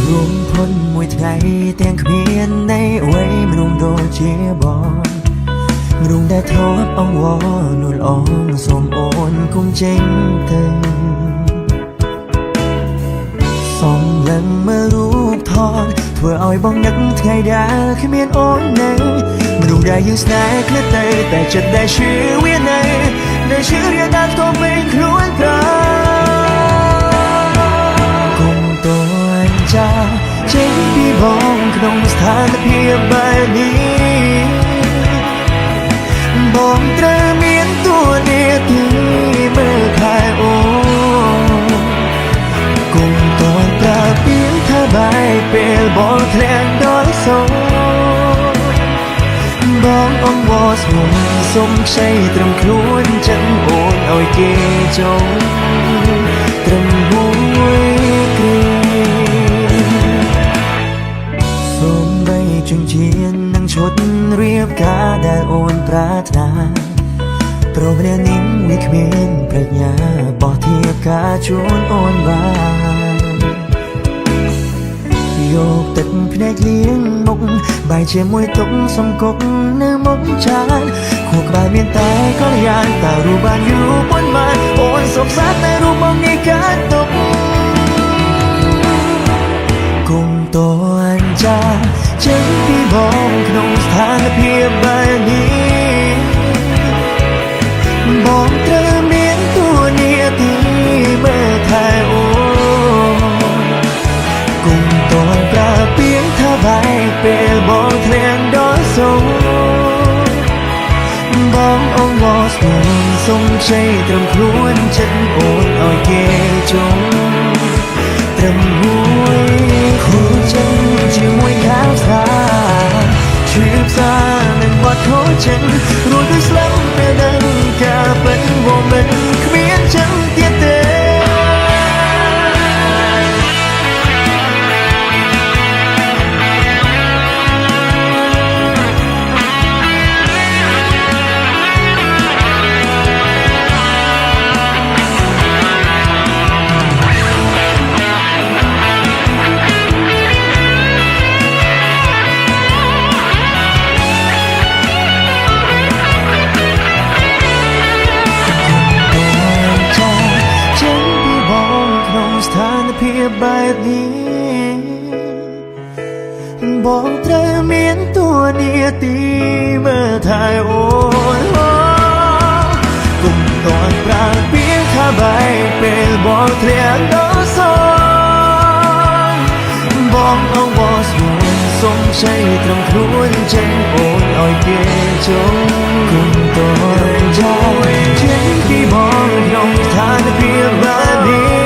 រួងพ้นមួយថ្ងៃទាំងគ្មាននៃអ្វីមនុស្សដូចជាបងមនុស្សដែលធ្លាប់អង្វរនួលអងសូមអូនគុំចេញទៅសូមឡើងមើលរូបថតធ្វើឲ្យបងនឹកថ្ងៃដែលគ្មានអូននៅមនុស្សដែលយើងស្នេហ៍គ្នាទៅតែចិត្តដែលជឿវានៅដែលជឿរៀនដល់ក៏មិនខ្លួនប្រាគុំតួនចាចេញពីបងក្នុងស្ថានភាពបែបនេះបងត្រូវមានតួនាទីមើលថែអូនគុំតួនប្រើពាក្យថាបែកពេលបងធ្លាក់ដល់សូរបងអង្វរស្មុំសុំខ្ចីត្រឹមខ្លួនចឹងអូនឲ្យគេចង់ត្រឹមមួយគ្រាសូមបីជញ្ជៀននឹងឈុតរៀបការដែលអូនប្រាថ្នាព្រោះព្រះនាងនេះគ្មានប្រាជ្ញាបោះធៀបការជូនអូនបានយកទឹកភ្នែកលៀងមុខបាយជាមួយទុកសំគុកនៅមុខចានខួរក្បាលមានតែកល្យានតើរូបបានយូរប៉ុន្មានអូនសុខសាន្តតែរូបបងនេះកាត់ទុកគុំតនចាចេញពីបងក្នុងស្ថានភាពបែបនេះបងត្រូវមានតួនាទីមើលថែអូនគុំតនប្រើពាក្យថាបែកពេលបងធ្លាក់ដល់សូរបងអង្វរស្មុំសុំខ្ចីត្រឹមខ្លួនចិត្តអូនឲ្យគេចង់ត្រឹមមួយខូចចិត្តជាមួយខាងស្រាឈឺផ្សានឹងបាត់ខូចចិត្តរួចទៅស្លាប់ពេលដឹងការពិតว่าមិនគ្មានចឹងទៀតទេបែបនេះបងត្រូវមានតួនាទីមើលថែអូនគុំតន់ប្រើពាក្យថាបែកពេលបងធ្លាក់ដល់សូរបងអង្វរស្មុំសុំខ្ចីត្រឹមខ្លួនចេញអូនឲ្យគេចង់គុំតន់ចាចេញពីបងក្នុងស្ថានភាពបែបនេះ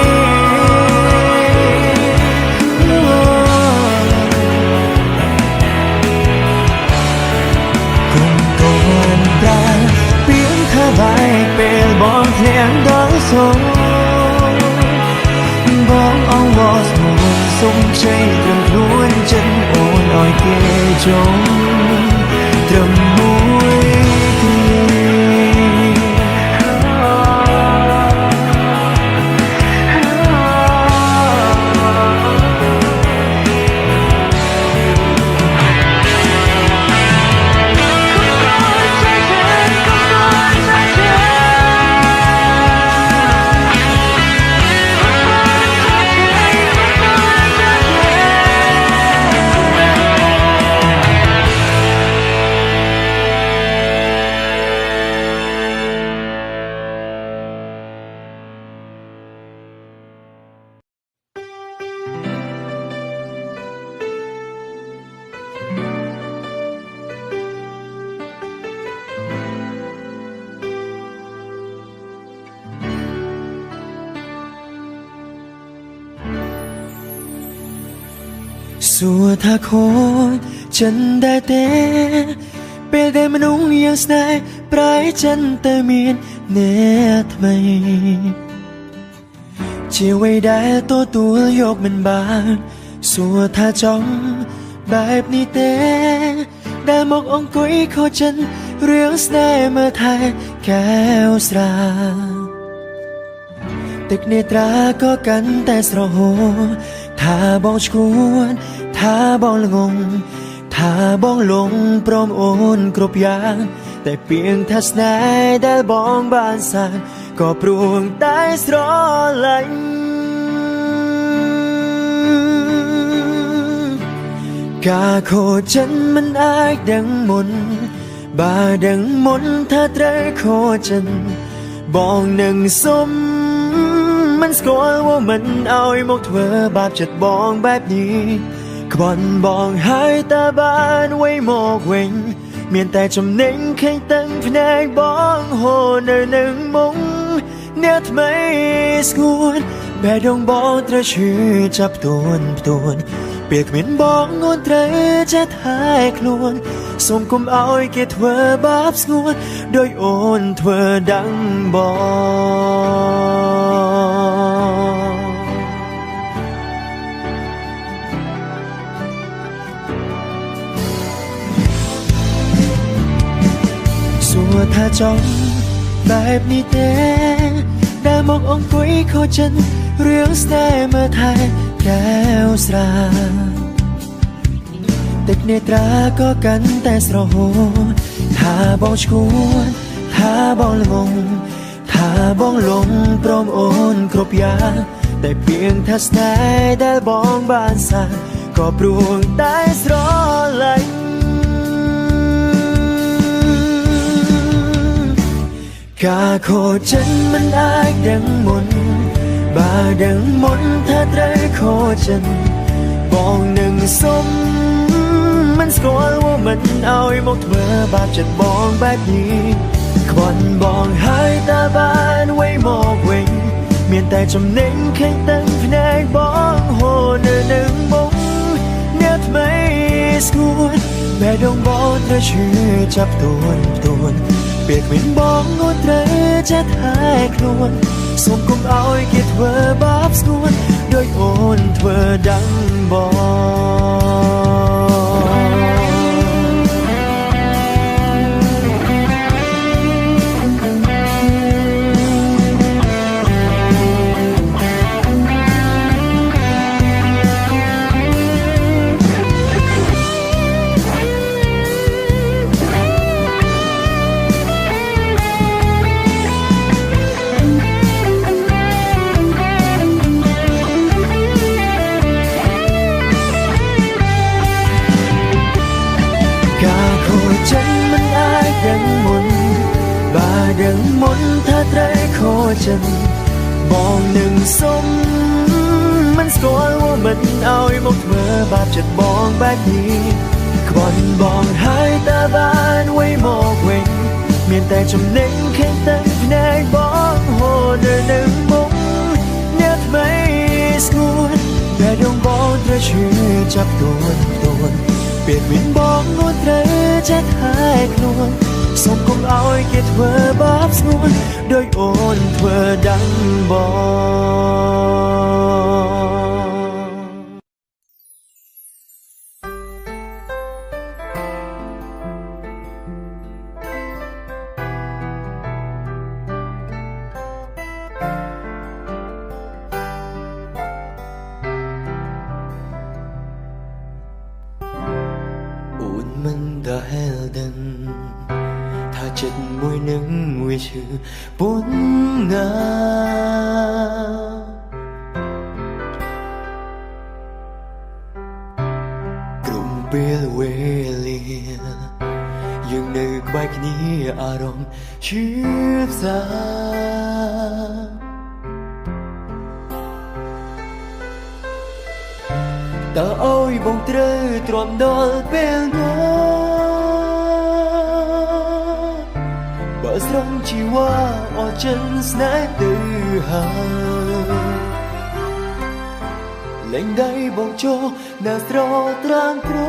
បែកពេលបងធ្លាក់ដល់សូរបងអង្វរស្មុំសុំខ្ចីត្រឹមខ្លួនចិត្តអូនឲ្យគេចង់ត្រឹមមួយគ្រាសួរថាខូចចិនដែរទេពេលដែលមនុស្សយ៉ាងស្នេហ៍ប្រែចិនទៅមានអ្នកថ្មីជាអ្វីដែលទទួលយកមិនបានសួរថាចង់បែបនេះទេដែលមកអង្គុយខូចចិនរឿងស្នេហ៍មើលថែកែវស្រាទឹកនេត្រាក៏កាន់តែស្រហូរ ถ้าบอกชวนถ้าบอกละงงถ้าบอกลงพร้อมโอนกรบยางแต่เพียงทัศนายได้บองบานสานก็ปรุงใต้สรอไหลกาโคฉันมันอายดังมนบาดังมนถ้าไตรโคฉันบองหนึ่งสมมันสกอลว่ามันเอาไอ้มกเธอบาปจัดบองแบบนี้ขบอนบองหายตาบานไว้หมอกเวงเมียนแต่จำเน่งแข่งตั้งแผนกบองโหเนอหนึ่งมงเนื้อทำไมสกุลแม่ดงบองตระชื่อจับตัวนเปียกเหม็นบองงอนเตรจะทายคลวนส่งกุมเอาไอ้เกตเธอบาปสกุลโดยโอนเธอดังบองสัวถ้าจ้องแบบนี้แต่ได้มององกุยเขาจันเรื่องสแนมาไทยแก้วสราเด็กเนตราก็กันแต่สระโหถ้าบอกชวนถ้าบอกละงงถ้าบอกลงพร้อมโอนครบยาแต่เพียงทัศนายได้บองบานสาก็ปรุงใต้สรอไหลกาโคฉันมันอายดังมนบาดังมนถ้าไตรโคฉันบองหนึ่งสมมันสกอลว่ามันเอาไอ้มกเธอบาปจัดบองแบบนี้ขบอนบองหายตาบานไว้หมอกเวงเมียนแต่จำเน่งแข่งตั้งแผนกบองโหเนอหนึ่งมงเนื้อทำไมสกุลแม่ดงบองเธอชื่อจับตัวนเปียกเหม็นบองงดเตรจะทายคลวนส่งกุมเอาไอ้เกตเธอบาปสกุลโดยโอนเธอดังบฉันมันอายดังมนบาดังมนถ้าไตรโคฉันมองหนึ่งสมมันสกอลว่ามันเอาไอ้มกเธอบาปจัดบองแบบนี้ขบอนบองหายตาบานไว้หมอกเวงเมียนแต่จำเน่งแข่งตั้งแผนกบองโหเนอหนึ่งมงเนื้อทำไมสกุลแม่ดงบองเธอชื่อจับตัวนเปียกเหม็นบองงดเตรจะทายคลวนส่งกุมเอาไอ้เกตเธอบาปสกุลโดยโอนเธอดังบมันได้ดังถ้าจิตมวยหนึ่งวิชื่อปุ่นงากลุ่มเปลี่ยนเวลียังนึกใบนี้อารมณ์ชื่อสาta ôi bông trơ trộm đôi bên đó bờ sông chỉ qua ở chân snái từ hà lên đây bông cho na sro trang trôi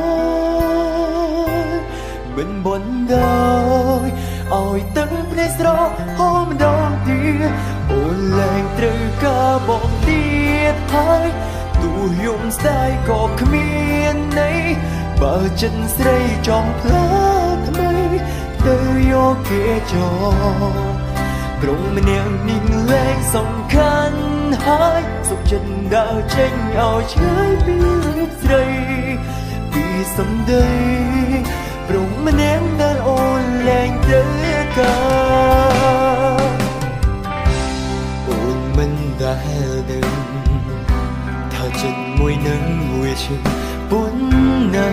bên bồn đôi ôi tấn plei sro hôm đông tia ôn lên từ ca bông tia tháiตูยมสายก็ขมิ้นในบาจันใส่จอมพลาทำไมเตยโยเกจอตรงมันยังนิ่งแรงสำคัญ hai dục chân đã tranh ao trái biết rơi vì sông đây rung mà ném đã ôn lạnh tới cả ôn mình đã đừng thao chân môi nắng mùi chừng bốn na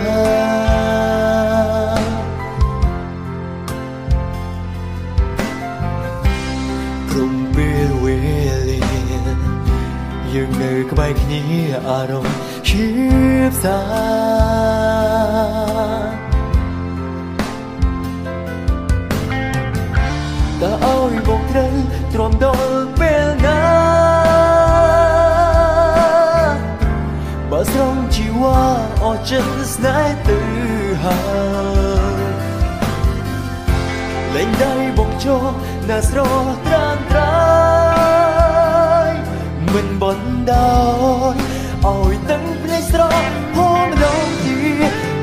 rung bê quê liềnยังเนยก็ไปแค่นี้อารมณ์ชีพสาแต่เอาอีบอกเธอตรอมดอลเป็นนะบาสรองจีว่าออจันสไนตื่อหาเล่นได้บอกโจน่าสรอตรานตรายmình bận đau ôi tấn plei sro hôm đâu đi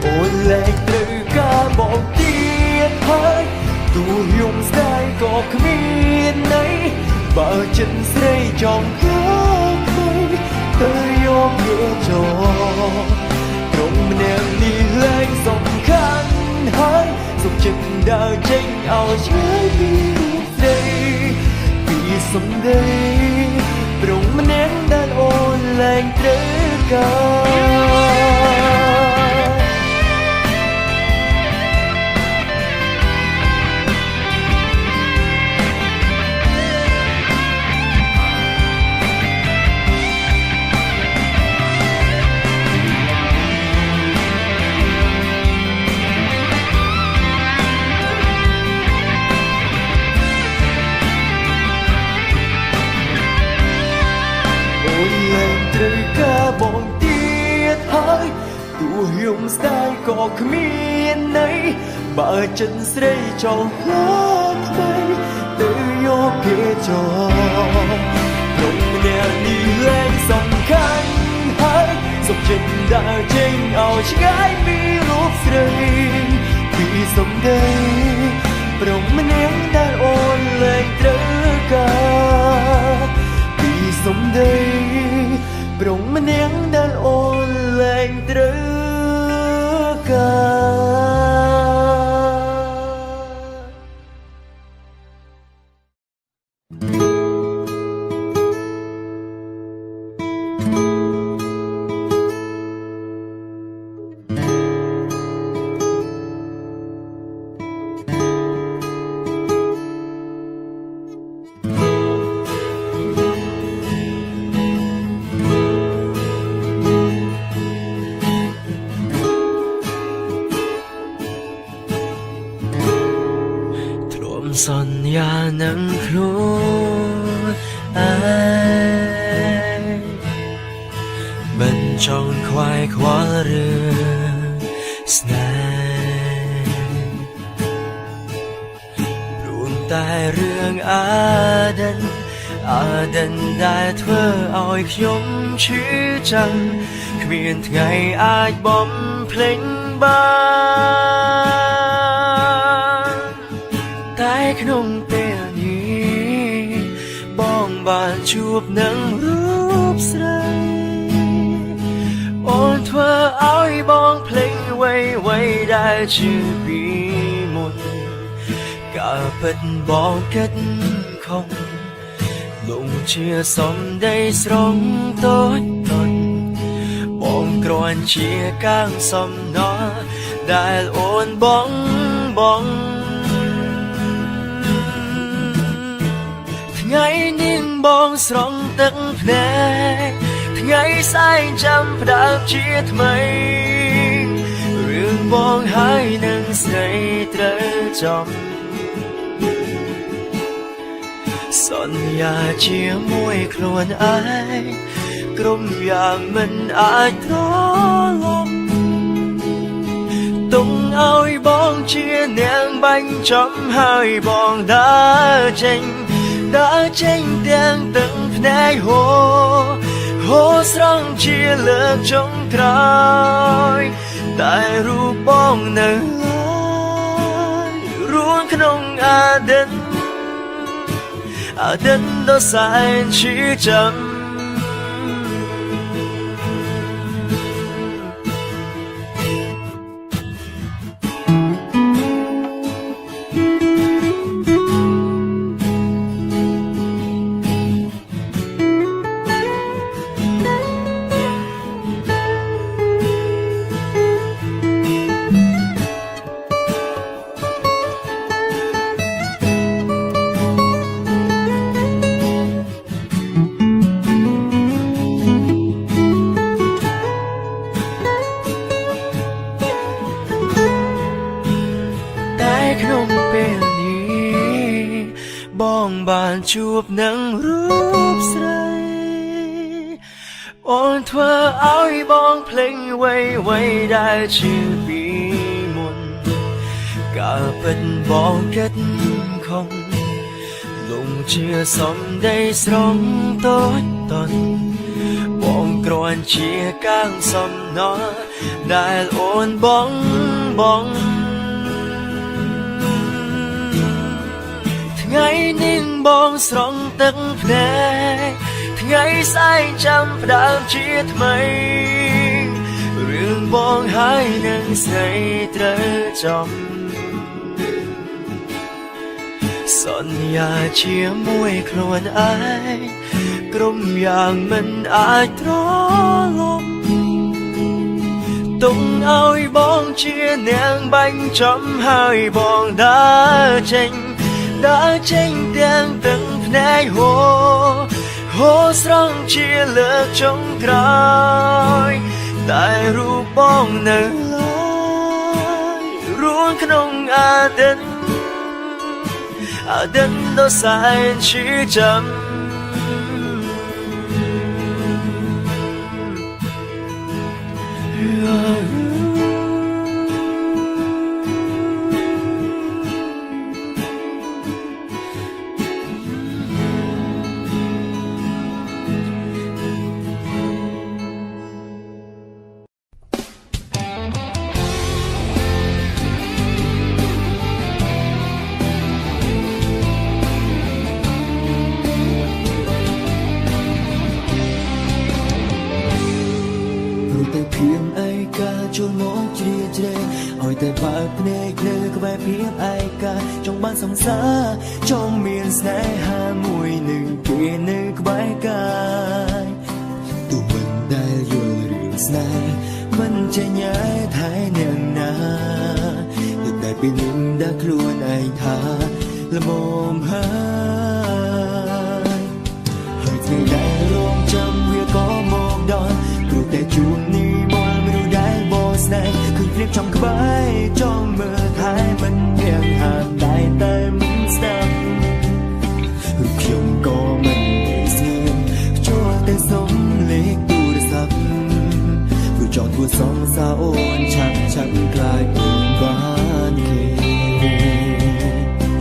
ôi lệ từ cả bọn tiên hơi tu dùng sai có miền này vợ chân xây trong góc mây tới yom nghĩa trò trong nàng đi lên dòng khăn hơi dùng chân đã tranh ao trái tim đây vì sống đây rung mà ném đã ôn lạnh tới cả bọn tiết hơi tu dùng sai có miền này bà chân xây trong lớp mây tự do kia cho rung đèn đi lên dòng khăn hơi dòng chân đã trên ao trái vì lúc rơi vì sống đây rung mà ném đã ôn lên tất cả vì sống đây rung mà ném đã ôn lên tất cả son ya nắng khô ai bên trong khoai khóa rừng snai luôn tai rương Adenได้เธอเอาอีกยมชื่อจังเวียนไงอาจบ่มเพลงบ้านแต่ขนมเปียนี้บ้องบานจูบหนังรูปใสอ่อนเธอเอาอีบ้องเพลงไว้ได้ชื่อปีมุนกะเป็ดบ้องkết không lụng chia xóm đây sóng tối tận bóng còn chia càng xóm nó đại ôn bóng ngày nín bóng sóng tất nè ngày sai trăm đã chia mây riêng bóng hai nâng say trở trong son ya chia môi khuôn ai crom ya mình ai đó lòng tung áo bong chia ngang bánh chấm hai bong đã tranh đen từng nay hồ sóng chia lỡ trong trời tại ru bong nâng ruộng không Aden đó sai chỉ chậm ជួបនឹងរូបស្រីអូនធ្វើឲ្យបងភ្លេចអ្វីដែលជាពីមុនកាលពិតបងគិតខំលងជាសំដីស្រងតូចតន់បងគ្រាន់ជាកាំងសំណល់ដែលអូនបងថ្ងៃនេះបងស្រង់ទឹកភ្នែកថ្ងៃស្អែកចាំផ្ដើមជាថ្មីរឿងបងហើយនឹងស្រីត្រូវចំសន្យាជាមួយខ្លួនឯងក្រុមយ៉ាងមិនអាចត្រឡប់ទុំឲ្យបងជានាងបាញ់ចំហើយបងដើរចេញទាំងទឹកភ្នែកហូរស្រង់ជាលើកចុងក្រោយតែរូបបងនៅឡើយរួនក្នុងអាទិនដ៏សែនឈឺចាំចូលមកជ្រាជ្រែងឲ្យតែបើកភ្នែកលើក្បែរភាពឯកាចង់បានសង្សារចង់មានស្នេហាមួយនឹងគេនៅក្បែរកាយទូមិនដែលយល់រឿងស្នេហ៍មិនចេញឯថែនាងណាតែតែពីនឹងដែលខ្លួនឯងថាល្មមហើយថ្ងៃដែលរងចាំវាក៏មកដល់ព្រោះតែជួបនេះស្នេហ៍ឃើញព្រៀបចំក្បែរចង់មើលថែមិនមានហាមតែមិនស្ដាប់រូបខ្ញុំក៏មិនស្ងៀមចូលតែសុំលេខទូរស័ព្ទព្រោះចង់ធ្វើសងសារអូនឆាប់ខ្លាចអូនបានគេ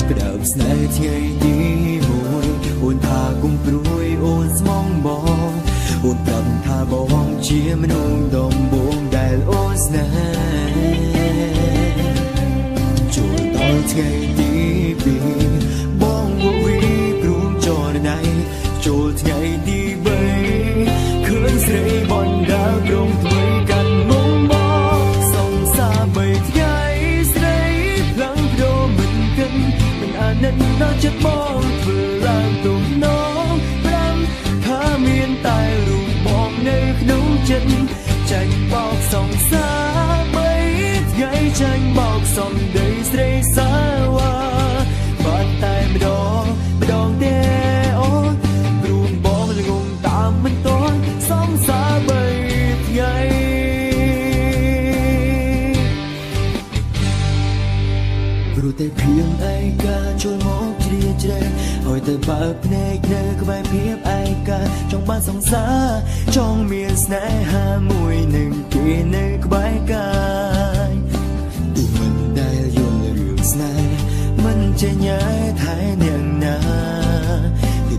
ក្តៅស្នេហ៍ថ្ងៃទីមួយអូនថាគុំព្រួយអូនស្មងបងអូនប្រាប់ថាបងជាមនុស្សដំបូងដែលអូនស្នេហ៍ចូលដល់ថ្ងៃទីពីរបងវីព្រមចរណៃចូលថ្ងៃទី3ឃើញស្រីបណ្ដាក្រុមថ្មីកាន់មុំមកសងសា3ថ្ងៃស្រីផ្លាំងប្ដូរមិនគិតមិនអាណិតដល់ចិត្តបងធ្វើឡើងទំនង5ថាមានតែរូបបងនៅក្នុងចិត្តចាញ់បោកសងសា3ថ្ងៃចាញ់បោកសំដីស្រីសាវ៉ាបាត់តែម្ដងទេអូនព្រោះបងល្ងងតាមមិនតន់សងសា3ថ្ងៃព្រោះតែព្រៀងឯកាចូលមកជ្រាជ្រែងឲ្យតែបើកភ្នែកនៅក្បែរភាពឯកាចង់បានសង្សារចង់មានស្នេហាមួយនឹងគេនៅក្បែរកាយទូមិនដែលយល់រឿងស្នេហ៍មិនចេញឯថែនាងណា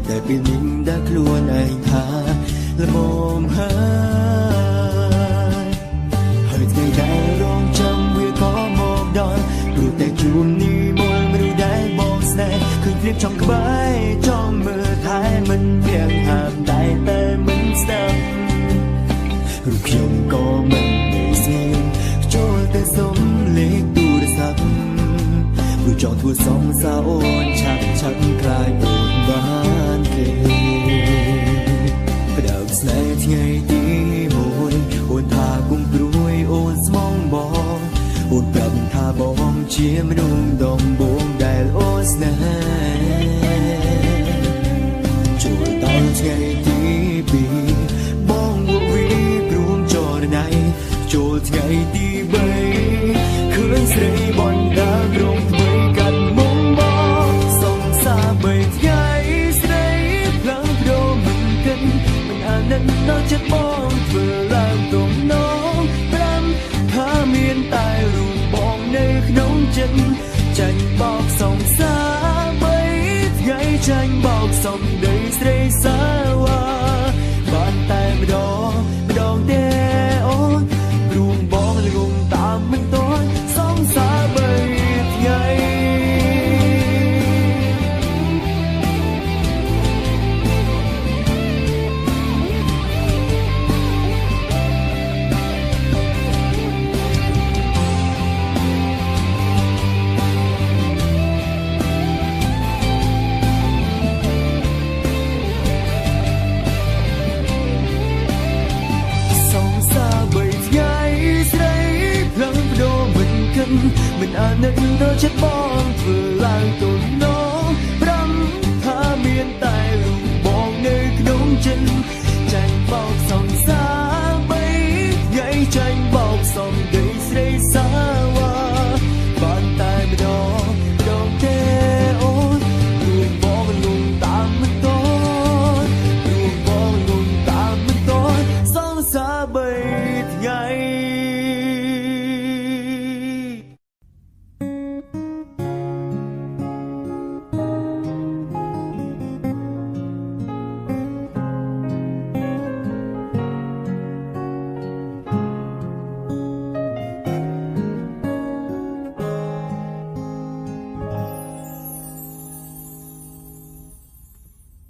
តែពីនឹងដែលខ្លួនឯងថាល្មមហើយថ្ងៃដែលរងចាំវាក៏មកដល់ព្រោះតែជួបនេះមកមនុស្សដែលបងស្នេហ៍ឃើញព្រៀបចំក្បែរចង់មើលថែមិនវាងហាមតែមិនស្ដាប់រូបខ្ញុំក៏មិនស្ងៀមចូលតែសុំលេខទូរស័ព្ទព្រោះចង់ធ្វើសងសារអូនឆាប់ខ្លាចអូនបានគេផ្ដើមស្នេហ៍ថ្ងៃទី1អូនថាគុំព្រួយអូនស្មងបងអូនប្រាប់ថាបងជាមនុស្សដំបូងដែលអូនស្នេហ៍ចូលដល់ថ្ងៃទី2បងវីព្រមចរណៃចូលថ្ងៃទី3ឃើញស្រីបណ្ដាក្រុមថ្មីកាន់មុំមកសងសា3ថ្ងៃស្ ដល់ចិត្តបងធ្វើឡើងទំនង5ថាមានតែរូបបងនៅក្នុងចិត្តចាញ់បោកសងសា3ថ្ងៃចាញ់បោកសំដីស្រីសាវ៉ាបានតែម្ដងទេអូនរូបបងលងតាមមិនតន់សងសា3ថ្ងៃមិនអាណិតដល់ចិត្តបងធ្វើឡើងទំនង5ថាមានតែរូបបងនៅក្នុងចិត្តចាញ់បោកសងសា3ថ្ងៃចាញ់បោកសំដីស្រីសាវ៉ាបានតែម្ដងទេអូនរូបបងលងតាមមិនតន់រូបបងលងតាមមិនតន់សងសា3ថ្ងៃ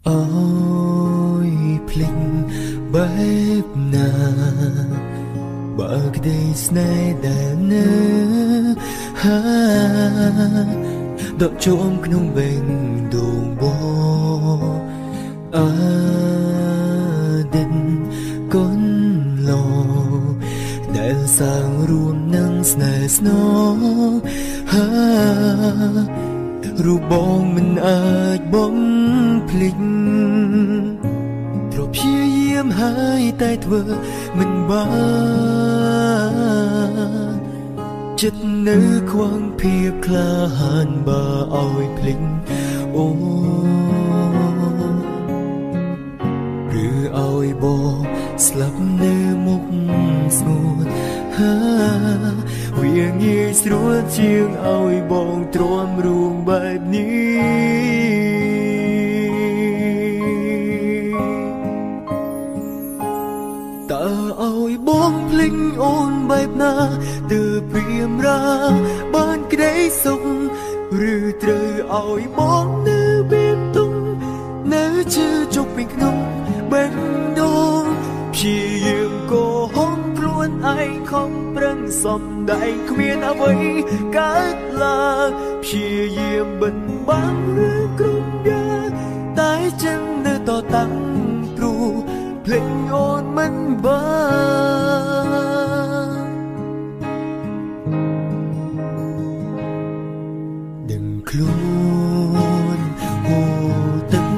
អូយភ្លេចបែបណាបើក្តីស្នេហ៍ដែលនៅហាដកជុំក្នុងបេងដូងបោអឌិនកូនឡោដែលសាងរួមនឹងស្នេហ៍ស្នងហារូបបងមិនអាចបំភ្លេចទ្រព្យាយាមហើយតែធ្វើមិនបានចិត្តនៅខ្វងភាពក្លាហានបើឲ្យភ្លេចអូឬឲ្យបងស្លាប់នៅមុខស្ងួតវាងាយស្រួលជាងឲ្យបងទ្រាំរួងបែបនេះតើឲ្យបងភ្លេចអូនបែបណាទើបព្រាមរាបានក្តីសុខឬត្រូវឲ្យបងនៅបែបទុំនៅជឿចុកពីក្នុងបេះដូងព្យាយាមកោហំខ្លួនឯងខំប្រឹងសំដែងគ្មានអ្វីកើតឡើងព្យាយាមបិទបាំងរឿងគ្រប់យ៉ាងតែចឹងនៅតតាំងព្រោះភ្លេចអូនមិនបានដឹងខ្លួនហូរទឹក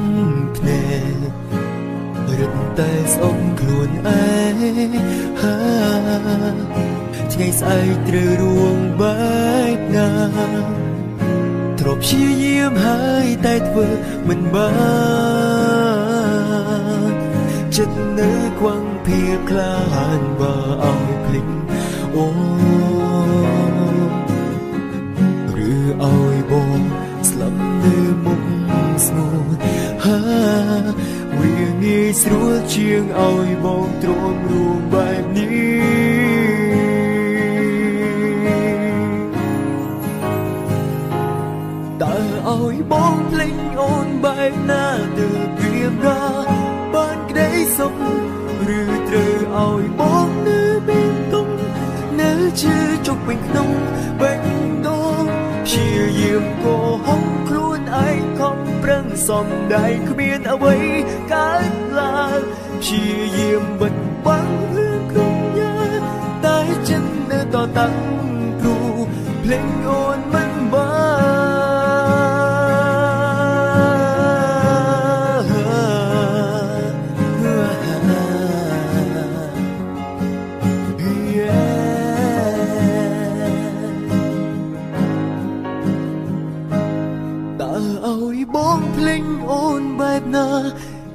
ភ្នែករឹតតែស្អប់ខ្លួនឯងថ្ងៃស្អែកត្រូវរួងបែបណាទ្រព្យព្យាយាមហើយតែធ្វើមិនបានចិត្តនៅខ្វងភាពក្លាហានបើឲ្យភ្លេចអូឬឲ្យបងស្លាប់នៅមុខស្ងួតវាងាយស្រួលជាងឲ្យបងទ្រាំរួងបែបនេះតើឲ្យបងភ្លេចអូនបែបណាទើបព្រាមរាបានក្តីសុខឬត្រូវឲ្យបងនៅបេះដូងនៅជឿចុកពេញក្នុងបេះដូងព្យាយាមកោហំខ្លួនឯងខំប្រឹងសំដែងគ្មានអ្វីកើតឡើងព្យាយាមបិទបាំងរឿងគ្រប់យ៉ាងតែចិត្តនៅតតាំងព្រោះភ្លេចអូនមិនបាន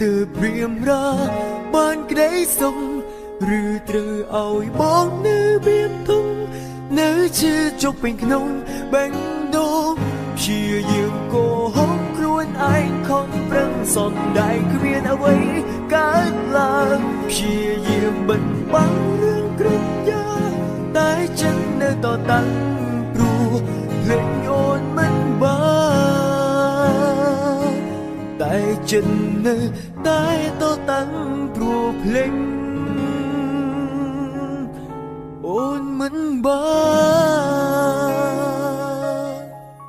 ទើបព្រាមរាបាន ក្តីសុំឬត្រូវឲ្យបងនៅបៀមធំនៅជឿជុកពេញក្នុងបេះដូងព្យាយាមកោហុកខ្លួនឯងខំប្រឹងសន្តែគ្មានអ្វីកើតឡើងព្យាយាមបិទបាំងរឿងក្រឹតយ៉ាតែចិត្តនៅតតាំងព្រោះភ្លេចអូនមិនបានតែចិត្តនៅតែតតាំងព្រោះភ្លេចអូនមិនបាន